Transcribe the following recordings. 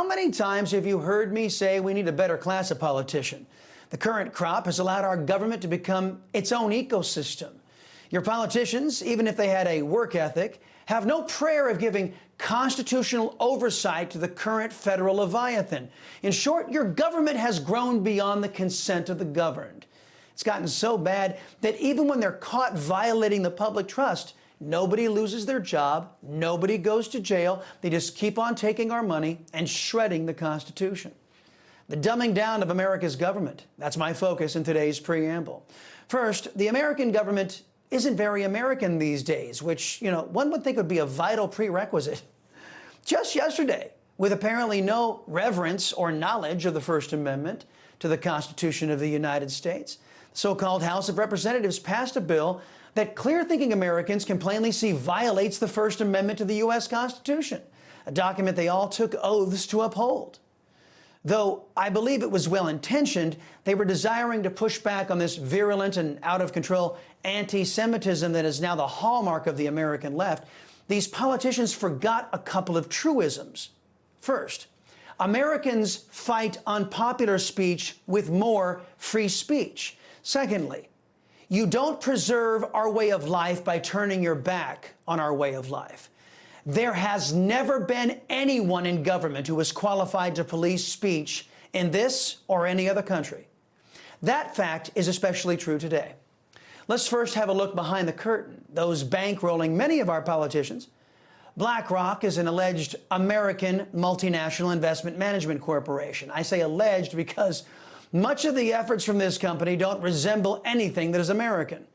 many times have you heard me say we need a better class of politician? The current crop has allowed our government to become its own ecosystem. Your politicians, even if they had a work ethic, have no prayer of giving constitutional oversight to the current federal Leviathan. In short, your government has grown beyond the consent of the governed. It's gotten so bad that even when they're caught violating the public trust, nobody loses their job, nobody goes to jail. They just keep on taking our money and shredding the Constitution. The dumbing down of America's government. That's my focus in today's preamble. First, the American government isn't very American these days, which, one would think would be a vital prerequisite. Just yesterday, with apparently no reverence or knowledge of the First Amendment to the Constitution of the United States, the so-called House of Representatives passed a bill that clear-thinking Americans can plainly see violates the First Amendment to the U.S. Constitution, a document they all took oaths to uphold. Though I believe it was well-intentioned, they were desiring to push back on this virulent and out-of-control anti-Semitism that is now the hallmark of the American left. These politicians forgot a couple of truisms. First, Americans fight unpopular speech with more free speech. Secondly, you don't preserve our way of life by turning your back on our way of life. There has never been anyone in government who is qualified to police speech in this or any other country. That fact is especially true today. Let's first have a look behind the curtain, those bankrolling many of our politicians. BlackRock is an alleged American multinational investment management corporation. I say alleged because much of the efforts from this company don't resemble anything that is American.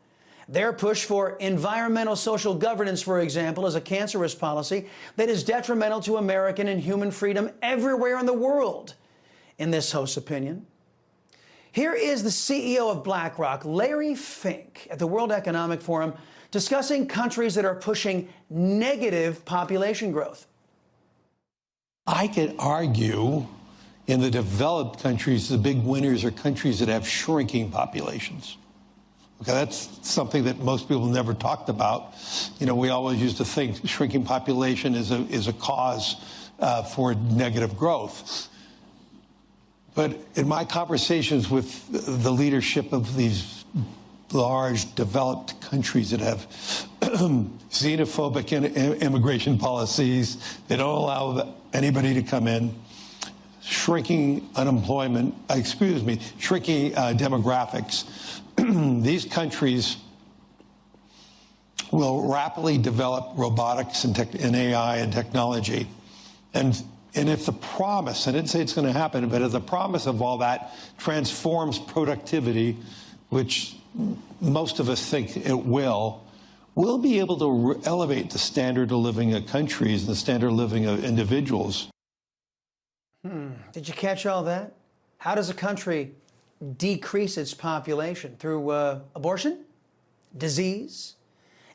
Their push for environmental social governance, for example, is a cancerous policy that is detrimental to American and human freedom everywhere in the world, in this host's opinion. Here is the CEO of BlackRock, Larry Fink, at the World Economic Forum, discussing countries that are pushing negative population growth. I could argue in the developed countries, the big winners are countries that have shrinking populations. Okay, that's something that most people never talked about. We always used to think shrinking population is a cause for negative growth. But in my conversations with the leadership of these large developed countries that have xenophobic immigration policies, they don't allow anybody to come in, shrinking unemployment, shrinking demographics, these countries will rapidly develop robotics and AI and technology. And if the promise, I didn't say it's going to happen, but if the promise of all that transforms productivity, which most of us think it will, we'll be able to elevate the standard of living of countries and the standard of living of individuals. Did you catch all that? How does a country decrease its population? Through abortion? Disease?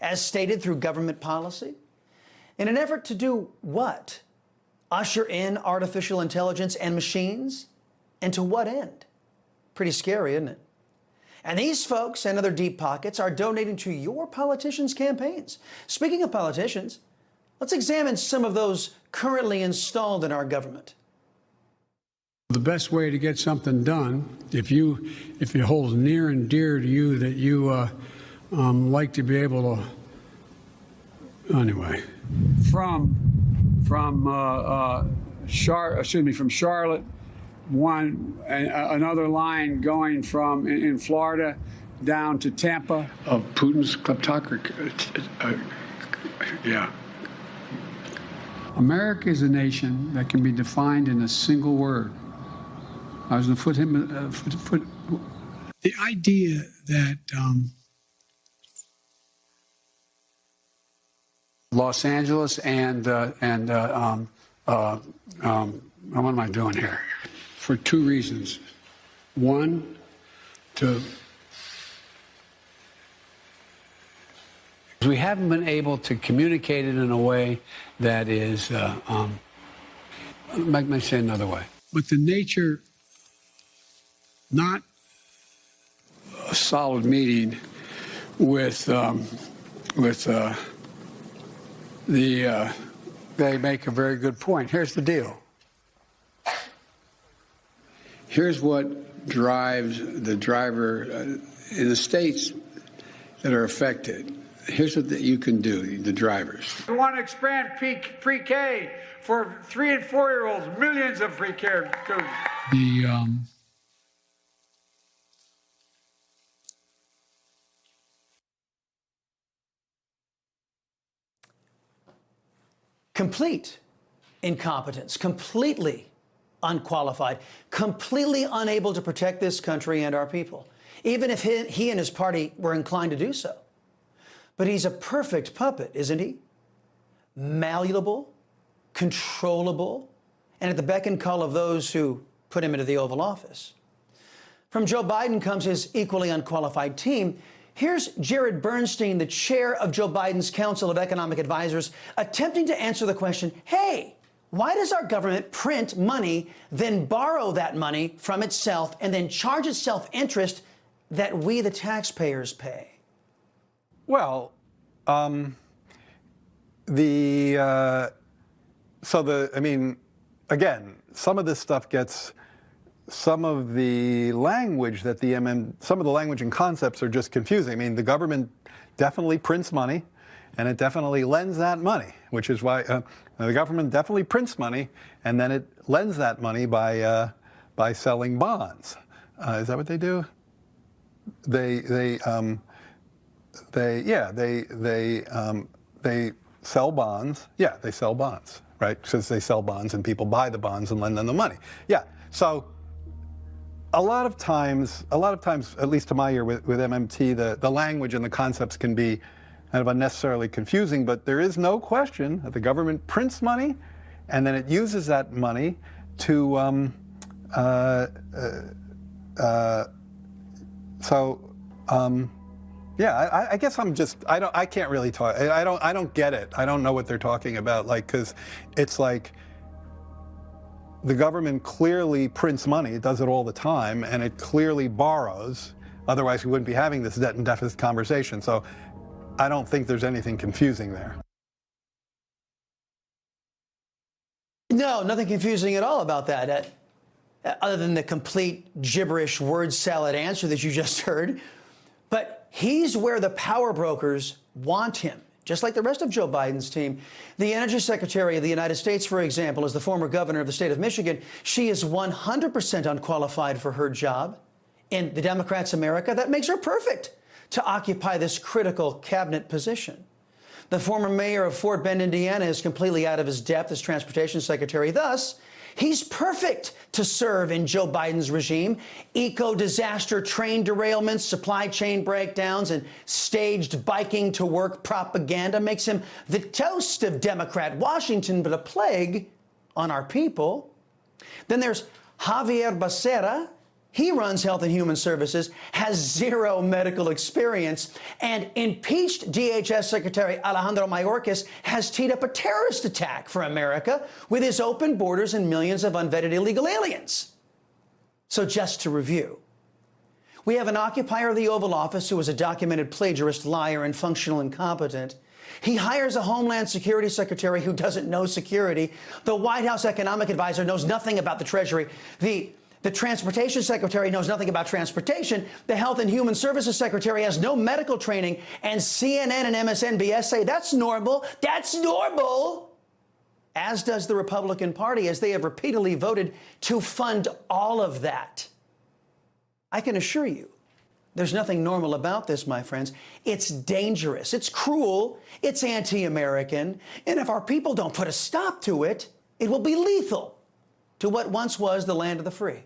As stated, through government policy? In an effort to do what? Usher in artificial intelligence and machines? And to what end? Pretty scary, isn't it? And these folks and other deep pockets are donating to your politicians' campaigns. Speaking of politicians, let's examine some of those currently installed in our government. The best way to get something done, if it holds near and dear to you that you like to be able to, anyway, from Charlotte, another line going from in Florida down to Tampa. Of Putin's kleptocracy, yeah. America is a nation that can be defined in a single word. I was going to put the idea that Los Angeles and what am I doing here? For two reasons. One, we haven't been able to communicate it in a way that is, let me say another way. But the nature, not a solid meeting with they make a very good point. Here's the deal. Here's what drives the driver in the states that are affected. Here's what you can do, the drivers. We want to expand pre-K for 3- and 4-year-olds, millions of pre-K students. Complete incompetence, completely unqualified, completely unable to protect this country and our people, even if he and his party were inclined to do so. But he's a perfect puppet, isn't he? Malleable, controllable, and at the beck and call of those who put him into the Oval Office. From Joe Biden comes his equally unqualified team. Here's Jared Bernstein, the chair of Joe Biden's Council of Economic Advisors, attempting to answer the question, hey, why does our government print money, then borrow that money from itself, and then charge itself interest that we, the taxpayers, pay? Well, I mean, again, some of this stuff gets, some of the language that some of the language and concepts are just confusing. I mean, the government definitely prints money, and it definitely lends that money, which is why the government definitely prints money, and then it lends that money by selling bonds. Is that what they do? They sell bonds. Yeah, they sell bonds, right? Because they sell bonds and people buy the bonds and lend them the money. Yeah, so a lot of times, at least to my ear with MMT, the language and the concepts can be kind of unnecessarily confusing, but there is no question that the government prints money and then it uses that money to, yeah, I guess I can't really talk. I don't get it. I don't know what they're talking about. Like, because it's like the government clearly prints money. It does it all the time, and it clearly borrows. Otherwise, we wouldn't be having this debt and deficit conversation. So I don't think there's anything confusing there. No, nothing confusing at all about that, other than the complete gibberish word salad answer that you just heard. But he's where the power brokers want him, just like the rest of Joe Biden's team. The Energy Secretary of the United States, for example, is the former governor of the state of Michigan. She is 100% unqualified for her job. In the Democrats' America, that makes her perfect to occupy this critical cabinet position. The former mayor of Fort Bend, Indiana, is completely out of his depth as transportation secretary. Thus, he's perfect to serve in Joe Biden's regime. Eco-disaster train derailments, supply chain breakdowns, and staged biking to work propaganda makes him the toast of Democrat Washington, but a plague on our people. Then there's Javier Becerra. He runs Health and Human Services, has zero medical experience, and impeached DHS Secretary Alejandro Mayorkas has teed up a terrorist attack for America with his open borders and millions of unvetted illegal aliens. So just to review, we have an occupier of the Oval Office who is a documented plagiarist, liar, and functional incompetent. He hires a Homeland Security Secretary who doesn't know security. The White House Economic Advisor knows nothing about the Treasury. The Transportation Secretary knows nothing about transportation. The Health and Human Services Secretary has no medical training. And CNN and MSNBS say that's normal. That's normal. As does the Republican Party, as they have repeatedly voted to fund all of that. I can assure you, there's nothing normal about this, my friends. It's dangerous. It's cruel. It's anti-American. And if our people don't put a stop to it, it will be lethal to what once was the land of the free.